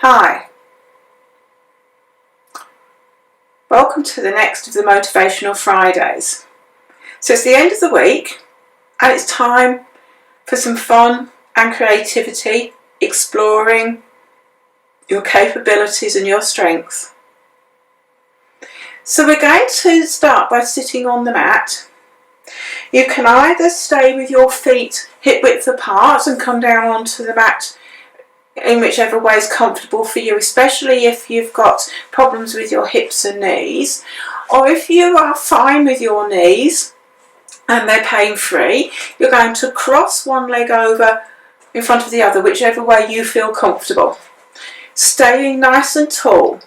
Hi, welcome to the next of the Motivational Fridays. So it's the end of the week and it's time for some fun and creativity, exploring your capabilities and your strengths. So we're going to start by sitting on the mat. You can either stay with your feet hip width apart and come down onto the mat in whichever way is comfortable for you, especially if you've got problems with your hips and knees, or if you are fine with your knees and they're pain-free, you're going to cross one leg over in front of the other, whichever way you feel comfortable. Staying nice and tall,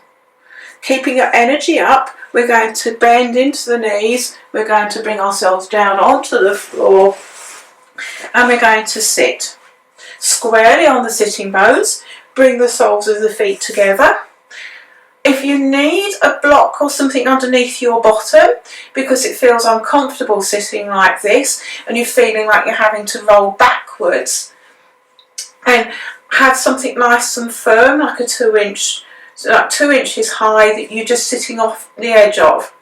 keeping your energy up. We're going to bend into the knees, we're going to bring ourselves down onto the floor, and we're going to sit squarely on the sitting bones. Bring the soles of the feet together. If you need a block or something underneath your bottom because it feels uncomfortable sitting like this and you're feeling like you're having to roll backwards, and have something nice and firm, like a 2 inches high that you're just sitting off the edge of.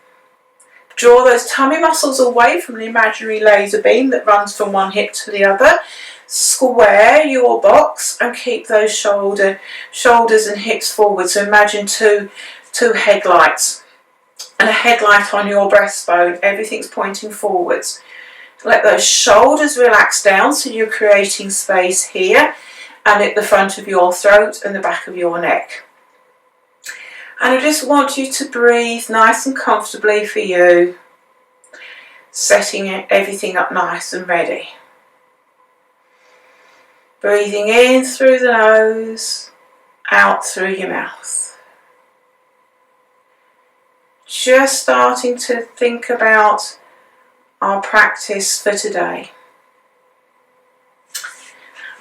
Draw those tummy muscles away from the imaginary laser beam that runs from one hip to the other. Square your box and keep those shoulders and hips forward. So imagine two headlights and a headlight on your breastbone. Everything's pointing forwards. Let those shoulders relax down so you're creating space here and at the front of your throat and the back of your neck. And I just want you to breathe nice and comfortably for you, setting everything up nice and ready. Breathing in through the nose, out through your mouth. Just starting to think about our practice for today.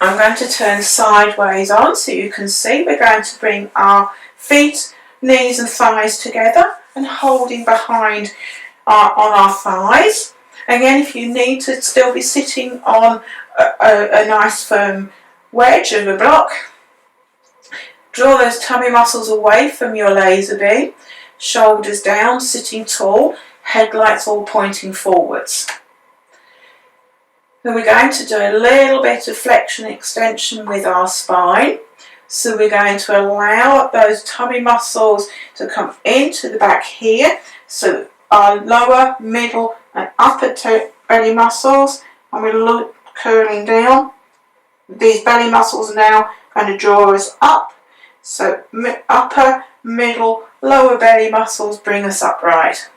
I'm going to turn sideways on so you can see. We're going to bring our feet, knees and thighs together and holding behind on our thighs. Again, if you need to still be sitting on a nice firm wedge of a block, draw those tummy muscles away from your laser beam, shoulders down, sitting tall, headlights all pointing forwards. Then we're going to do a little bit of flexion extension with our spine. So we're going to allow those tummy muscles to come into the back here. So our lower, middle and upper belly muscles, and we're curling down. These belly muscles are now going to draw us up. So upper, middle, lower belly muscles bring us upright,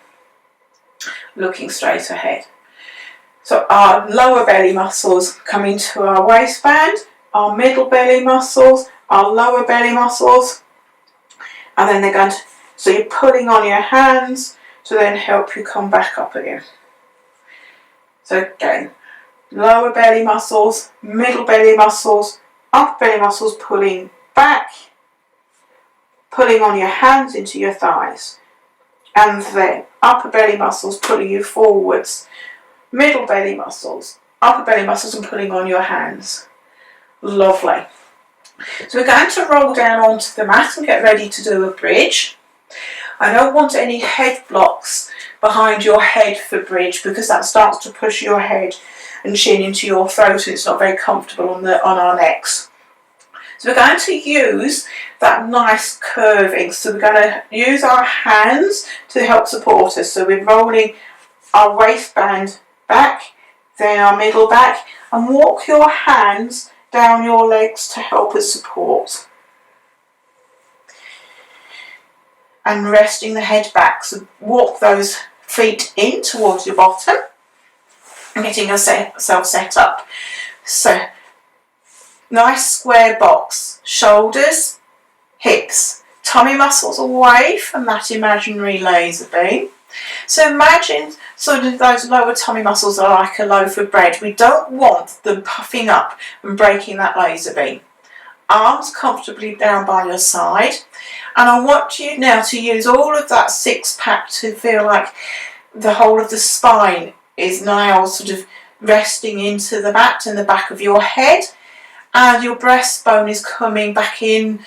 looking straight ahead. So our lower belly muscles come into our waistband, our middle belly muscles, our lower belly muscles, and then they're going to, so you're pulling on your hands to then help you come back up again. So again, lower belly muscles, middle belly muscles, upper belly muscles pulling back, pulling on your hands into your thighs, and then upper belly muscles pulling you forwards, middle belly muscles, upper belly muscles and pulling on your hands. Lovely. So we're going to roll down onto the mat and get ready to do a bridge. I don't want any head blocks behind your head for bridge because that starts to push your head and chin into your throat and it's not very comfortable on our necks. So we're going to use that nice curving. So we're going to use our hands to help support us. So we're rolling our waistband back, then our middle back, and walk your hands down your legs to help us support. And resting the head back. So walk those feet in towards your bottom and getting yourself set up. So nice square box, shoulders, hips, tummy muscles away from that imaginary laser beam. So imagine sort of those lower tummy muscles are like a loaf of bread. We don't want them puffing up and breaking that laser beam. Arms comfortably down by your side. And I want you now to use all of that six pack to feel like the whole of the spine is now sort of resting into the mat and the back of your head, and your breastbone is coming back in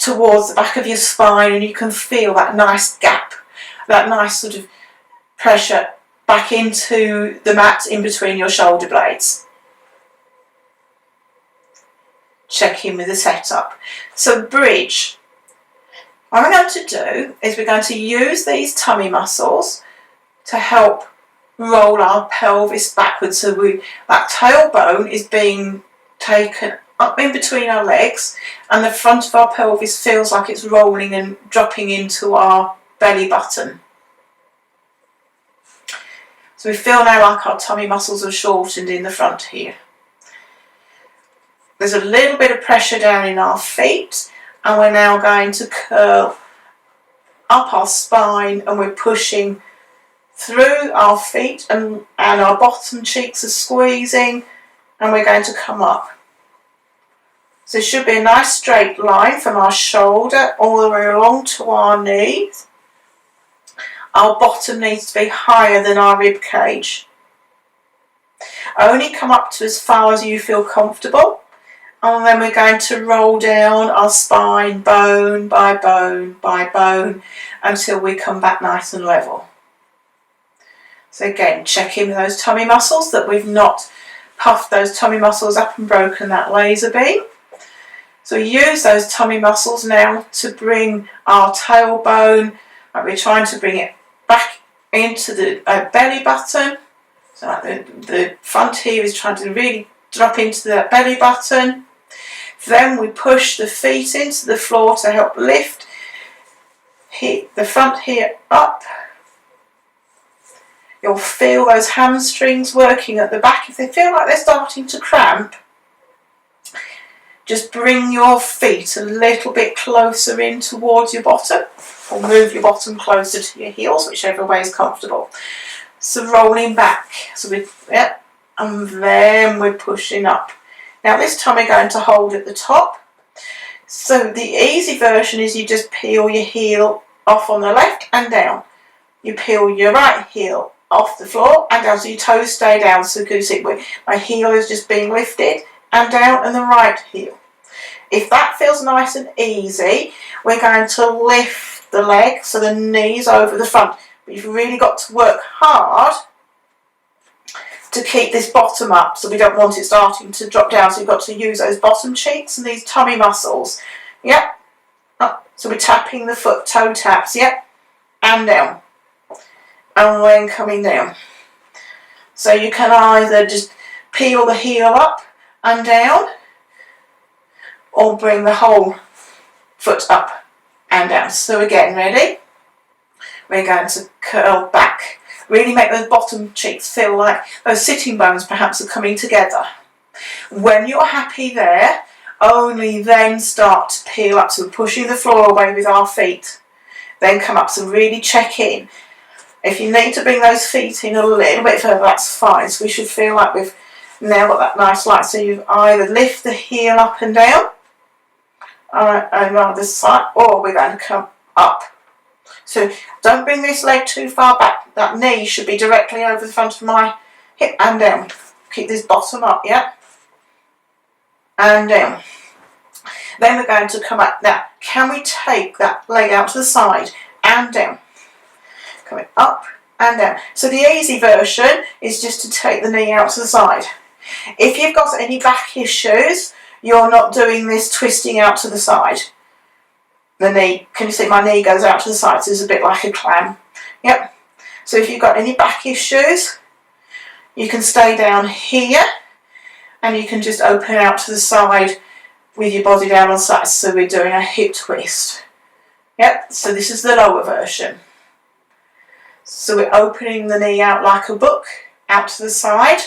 towards the back of your spine, and you can feel that nice gap, that nice sort of pressure back into the mat in between your shoulder blades. Check in with the setup. So bridge. What we're going to do is we're going to use these tummy muscles to help roll our pelvis backwards. So that tailbone is being taken up in between our legs, and the front of our pelvis feels like it's rolling and dropping into our belly button. So we feel now like our tummy muscles are shortened in the front here. There's a little bit of pressure down in our feet, and we're now going to curl up our spine, and we're pushing through our feet, and our bottom cheeks are squeezing, and we're going to come up. So it should be a nice straight line from our shoulder all the way along to our knees. Our bottom needs to be higher than our rib cage. Only come up to as far as you feel comfortable, and then we're going to roll down our spine bone by bone by bone until we come back nice and level. So again, check in with those tummy muscles, that we've not puffed those tummy muscles up and broken that laser beam. So we use those tummy muscles now to bring our tailbone, like we're trying to bring it back into the belly button. So like the front here is trying to really drop into that belly button. Then we push the feet into the floor to help lift the front here up. You'll feel those hamstrings working at the back. If they feel like they're starting to cramp, just bring your feet a little bit closer in towards your bottom, or move your bottom closer to your heels, whichever way is comfortable. So rolling back, and then we're pushing up. Now this time we're going to hold at the top. So the easy version is you just peel your heel off on the left and down. You peel your right heel off the floor and down, so your toes stay down. So you can see my heel is just being lifted and down, and the right heel. If that feels nice and easy, we're going to lift the leg so the knees over the front. But you've really got to work hard to keep this bottom up, so we don't want it starting to drop down. So you've got to use those bottom cheeks and these tummy muscles. Yep. Up. So we're tapping the foot, toe taps. Yep. And down. And then coming down. So you can either just peel the heel up and down, or bring the whole foot up and down. So again, ready? We're going to curl back. Really make those bottom cheeks feel like those sitting bones perhaps are coming together. When you're happy there, only then start to peel up. So we're pushing the floor away with our feet. Then come up. So really check in. If you need to bring those feet in a little bit further, that's fine. So we should feel like we've now got that nice light. So you either lift the heel up and down, around this side, or we're going to come up. So don't bring this leg too far back. That knee should be directly over the front of my hip, and down. Keep this bottom up, yeah? And down. Then we're going to come up. Now, can we take that leg out to the side and down? Coming up and down. So the easy version is just to take the knee out to the side. If you've got any back issues, you're not doing this twisting out to the side. The knee, can you see my knee goes out to the side, so it's a bit like a clam. Yep. So if you've got any back issues, you can stay down here, and you can just open out to the side with your body down on the side. So we're doing a hip twist. Yep. So this is the lower version. So we're opening the knee out like a book, out to the side.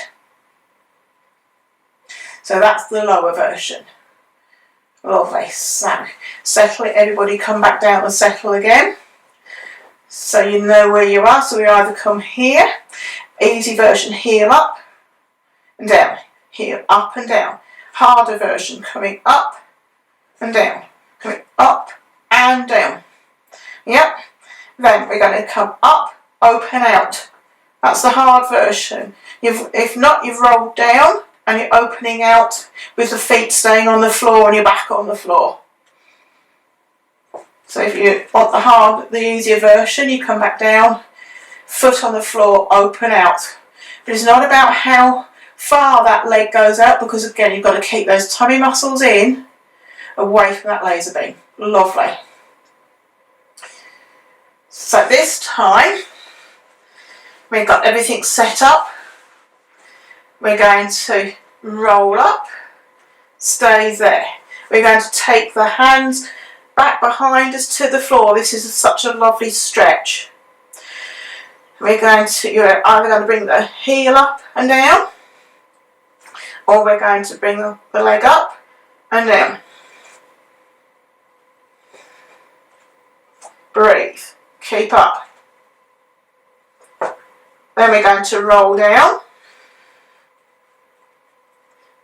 So that's the lower version. Lovely. So settle it, everybody come back down and settle again. So you know where you are. So we either come here, easy version, heel up and down, heel up and down. Harder version, coming up and down, coming up and down. Yep. Then we're going to come up, open out. That's the hard version. If not, you've rolled down and you're opening out with the feet staying on the floor and your back on the floor. So if you want the easier version, you come back down, foot on the floor, open out. But it's not about how far that leg goes out, because again, you've got to keep those tummy muscles in, away from that laser beam. Lovely. So this time, we've got everything set up. We're going to roll up, stay there. We're going to take the hands back behind us to the floor. This is such a lovely stretch. You're either going to bring the heel up and down, or we're going to bring the leg up and down. Breathe. Keep up. Then we're going to roll down.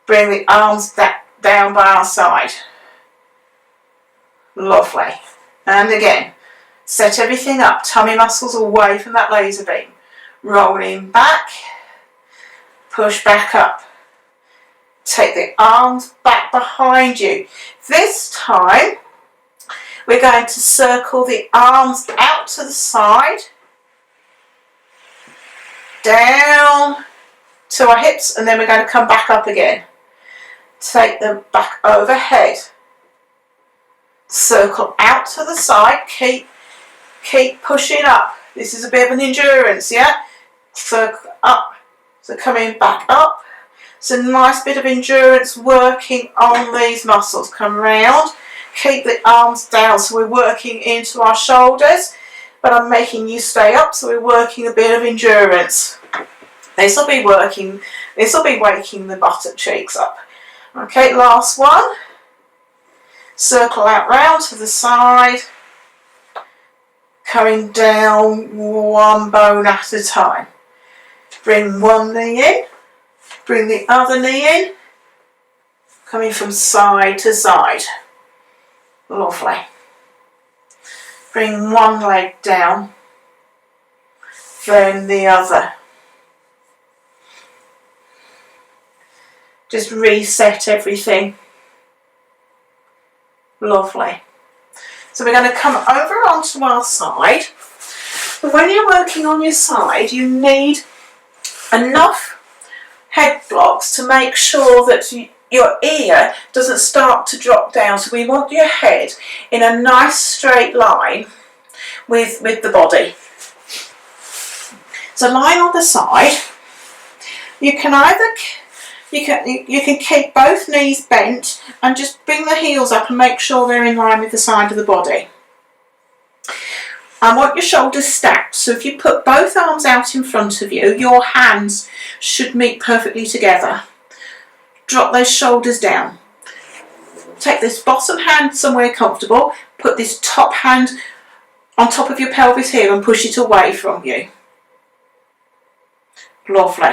Bring the arms down by our side. Lovely. And again, set everything up. Tummy muscles away from that laser beam. Rolling back. Push back up. Take the arms back behind you. This time, we're going to circle the arms out to the side. Down to our hips, and then we're going to come back up again. Take them back overhead. Circle out to the side. Keep pushing up. This is a bit of an endurance, yeah? Circle up. So coming back up. It's a nice bit of endurance working on these muscles. Come round. Keep the arms down, so we're working into our shoulders, but I'm making you stay up, so we're working a bit of endurance. This will be waking the buttock cheeks up. Okay, last one. Circle out round to the side, coming down one bone at a time. Bring one knee in, bring the other knee in, coming from side to side. Lovely. Bring one leg down, then the other. Just reset everything. Lovely. So we're going to come over onto our side. But when you're working on your side, you need enough head blocks to make sure that your ear doesn't start to drop down. So we want your head in a nice straight line with the body. So lying on the side, you can keep both knees bent and just bring the heels up and make sure they're in line with the side of the body. I want your shoulders stacked, so if you put both arms out in front of you, your hands should meet perfectly together. Drop those shoulders down. Take this bottom hand somewhere comfortable, put this top hand on top of your pelvis here and push it away from you. Lovely.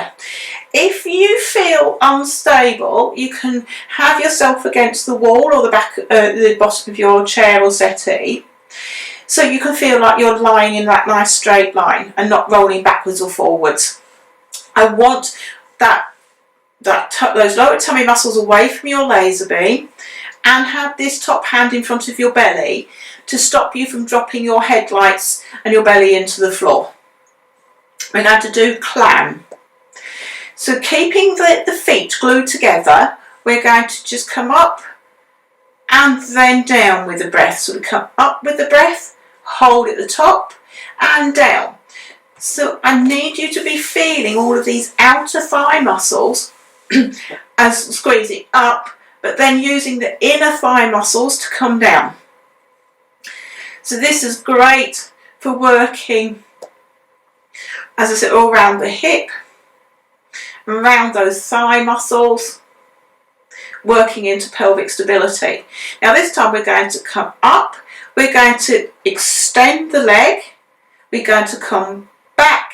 If you feel unstable, you can have yourself against the wall or the bottom of your chair or settee, so you can feel like you're lying in that nice straight line and not rolling backwards or forwards. I want those lower tummy muscles away from your laser beam, and have this top hand in front of your belly to stop you from dropping your headlights and your belly into the floor. We're going to do clam. So keeping the feet glued together, we're going to just come up and then down with the breath. So we come up with the breath, hold at the top and down. So I need you to be feeling all of these outer thigh muscles as squeezing up, but then using the inner thigh muscles to come down. So this is great for working, as I said, all around the hip, around those thigh muscles, working into pelvic stability. Now this time we're going to come up, we're going to extend the leg, we're going to come back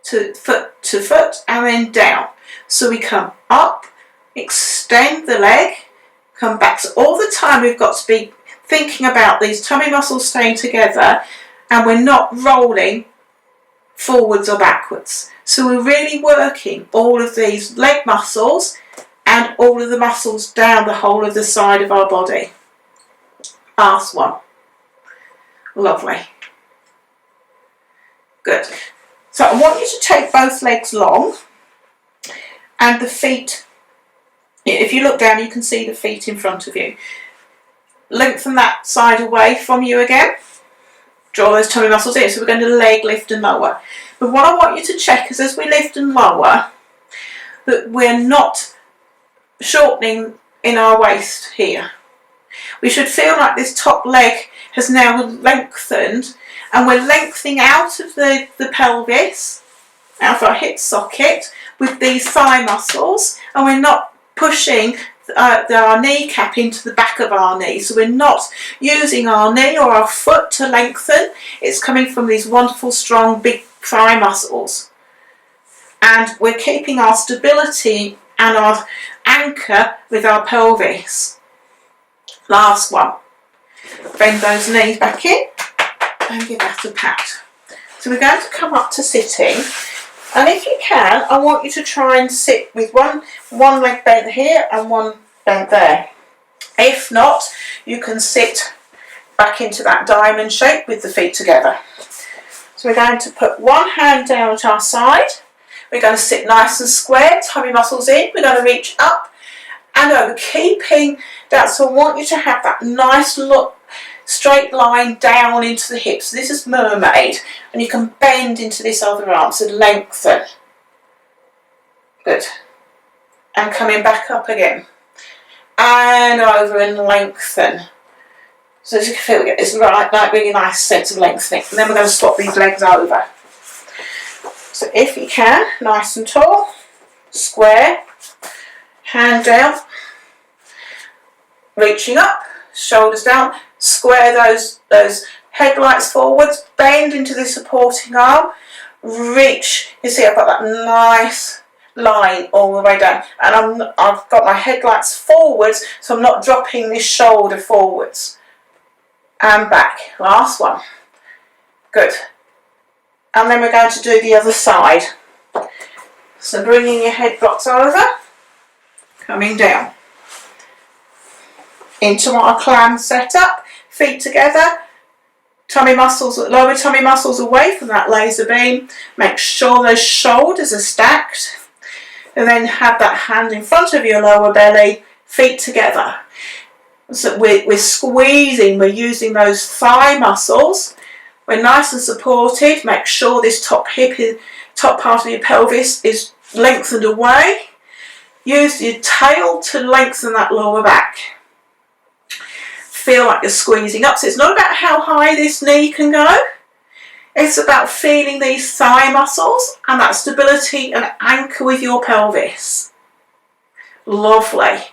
to foot and then down. So we come up, extend the leg, come back. So all the time we've got to be thinking about these tummy muscles staying together, and we're not rolling forwards or backwards. So we're really working all of these leg muscles and all of the muscles down the whole of the side of our body. Last one. Lovely. Good. So I want you to take both legs long and the feet, if you look down you can see the feet in front of you. Lengthen that side away from you again. Draw those tummy muscles in. So we're going to leg lift and lower. But what I want you to check is as we lift and lower that we're not shortening in our waist here. We should feel like this top leg has now lengthened and we're lengthening out of the pelvis, out of our hip socket with these thigh muscles, and we're not pushing our kneecap into the back of our knee. So we're not using our knee or our foot to lengthen. It's coming from these wonderful strong big thigh muscles. And we're keeping our stability and our anchor with our pelvis. Last one. Bend those knees back in and give that a pat. So we're going to come up to sitting, and if you can, I want you to try and sit with one leg bent here and one bent there. If not, you can sit back into that diamond shape with the feet together. So we're going to put one hand down at our side. We're going to sit nice and square, tummy muscles in. We're going to reach up and over, keeping that. So I want you to have that nice look, straight line down into the hips. This is mermaid, and you can bend into this other arm, so lengthen. Good. And coming back up again. And over and lengthen. So as you can feel, we get this right, like really nice sense of lengthening. And then we're going to swap these legs over. So if you can, nice and tall, square, hand down, reaching up, shoulders down, square those headlights forwards, bend into the supporting arm, reach. You see I've got that nice line all the way down, and I've got my headlights forwards, so I'm not dropping this shoulder forwards. And back. Last one. Good. And then we're going to do the other side. So bringing your head blocks over, coming down. Into our clam setup, feet together, tummy muscles, lower tummy muscles away from that laser beam. Make sure those shoulders are stacked. And then have that hand in front of your lower belly, feet together. So we're squeezing, we're using those thigh muscles. We're nice and supported. Make sure this top part of your pelvis is lengthened away. Use your tail to lengthen that lower back. Feel like you're squeezing up. So it's not about how high this knee can go. It's about feeling these thigh muscles and that stability and anchor with your pelvis. Lovely.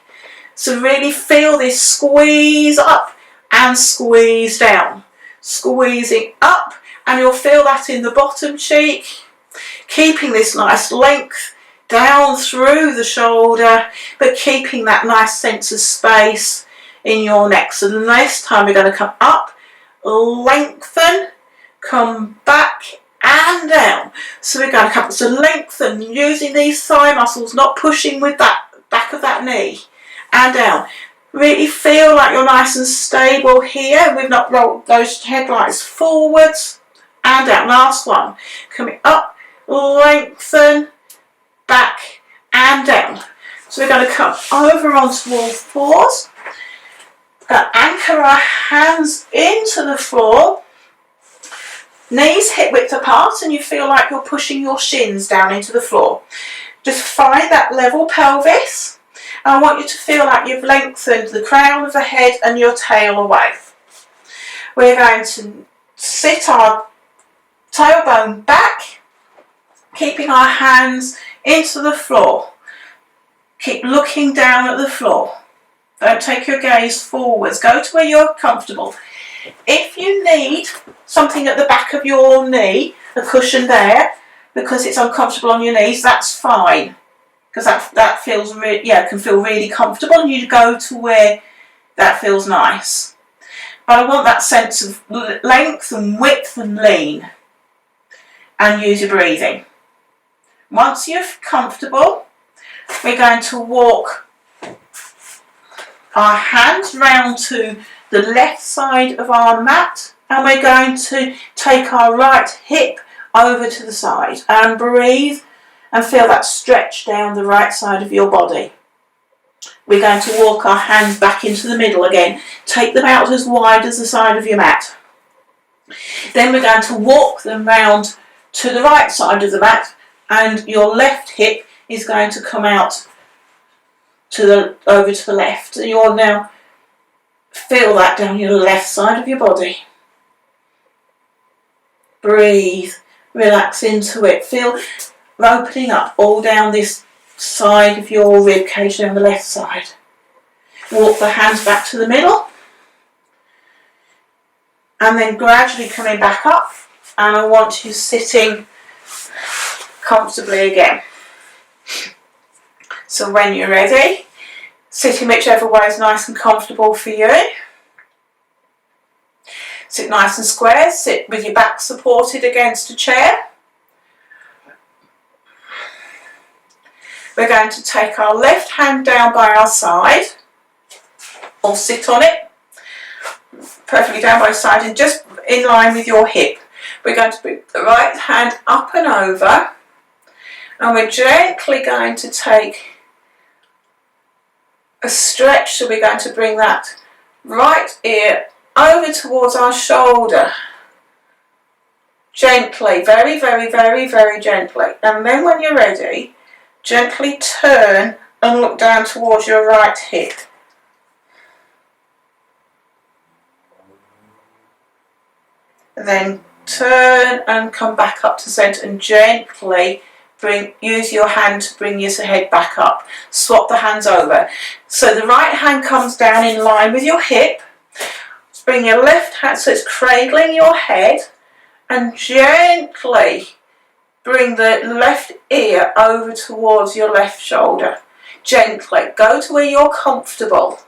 So really feel this squeeze up and squeeze down. Squeezing up, and you'll feel that in the bottom cheek. Keeping this nice length down through the shoulder, but keeping that nice sense of space in your neck. So the next time we're going to come up, lengthen, come back and down. So we're going to come, so lengthen using these thigh muscles, not pushing with that back of that knee, and down. Really feel like you're nice and stable here. We've not rolled those headlights forwards and down. Last one. Coming up, lengthen, back and down. So we're going to come over onto all fours. Anchor our hands into the floor. Knees hip width apart, and you feel like you're pushing your shins down into the floor. Just find that level pelvis. And I want you to feel like you've lengthened the crown of the head and your tail away. We're going to sit our tailbone back, keeping our hands into the floor. Keep looking down at the floor. Don't take your gaze forwards. Go to where you're comfortable. If you need something at the back of your knee, a cushion there, because it's uncomfortable on your knees, that's fine. Because that feels can feel really comfortable, and you go to where that feels nice. But I want that sense of length and width and lean. And use your breathing. Once you're comfortable, we're going to walk our hands round to the left side of our mat, And we're going to take our right hip over to the side and breathe and feel that stretch down the right side of your body. We're going to walk our hands back into the middle again. Take them out as wide as the side of your mat. Then we're going to walk them round to the right side of the mat, and your left hip is going to come out over to the left. And you'll now feel that down your left side of your body. Breathe, relax into it. Feel opening up all down this side of your rib cage, down the left side. Walk the hands back to the middle, and then gradually coming back up, and I want you sitting comfortably again. So when you're ready, sit in whichever way is nice and comfortable for you. Sit nice and square, sit with your back supported against a chair. We're going to take our left hand down by our side, or sit on it, perfectly down by side and just in line with your hip. We're going to bring the right hand up and over, and we're gently going to take a stretch, so we're going to bring that right ear over towards our shoulder. Gently, very, very, very, very gently. And then when you're ready, gently turn and look down towards your right hip. Then turn and come back up to centre and gently use your hand to bring your head back up. Swap the hands over. So the right hand comes down in line with your hip. Bring your left hand so it's cradling your head, and gently bring the left ear over towards your left shoulder. Gently. Go to where you're comfortable.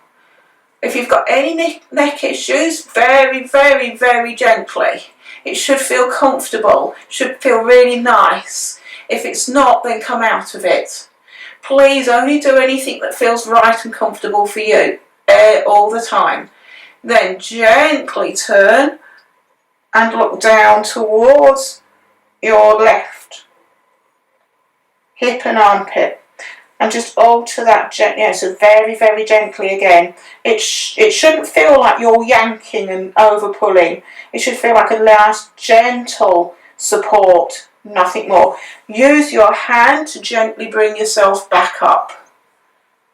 If you've got any neck issues, very, very, very gently. It should feel comfortable. It should feel really nice. If it's not, then come out of it. Please only do anything that feels right and comfortable for you all the time. Then gently turn and look down towards your left hip and armpit, and just alter that gently. So very, very gently again. It shouldn't feel like you're yanking and over pulling. It should feel like a nice gentle support, nothing more. Use your hand to gently bring yourself back up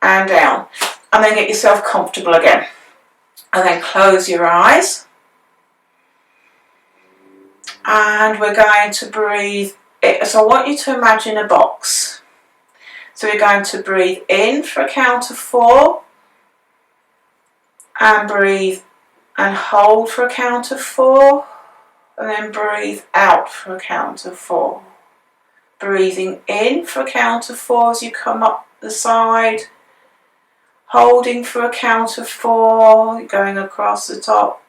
and down, and then get yourself comfortable again. And then close your eyes, and we're going to breathe. So I want you to imagine a box. So we're going to breathe in for a count of 4, and breathe and hold for a count of 4, and then breathe out for a count of 4. Breathing in for a count of 4 as you come up the side. Holding for a count of 4, going across the top.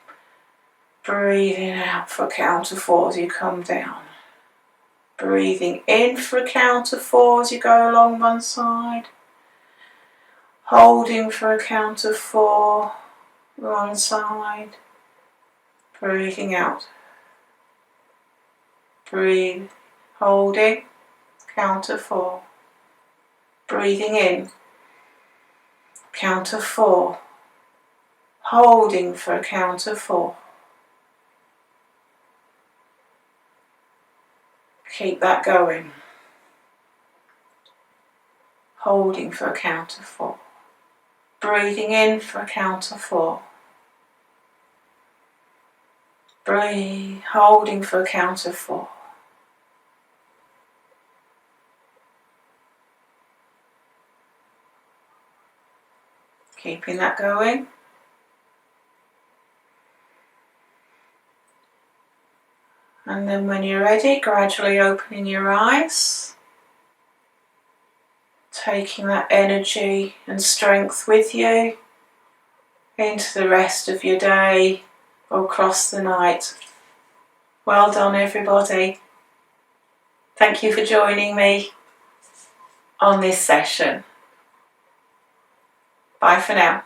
Breathing out for a count of 4 as you come down. Breathing in for a count of 4 as you go along one side. Holding for a count of 4, one side. Breathing out. Breathe, holding, count of 4. Breathing in. Count of 4, holding for a count of 4. Keep that going. Holding for a count of 4. Breathing in for a count of 4. Breathe, holding for a count of 4. Keeping that going. And then when you're ready, gradually opening your eyes. Taking that energy and strength with you into the rest of your day or across the night. Well done, everybody. Thank you for joining me on this session. Bye for now.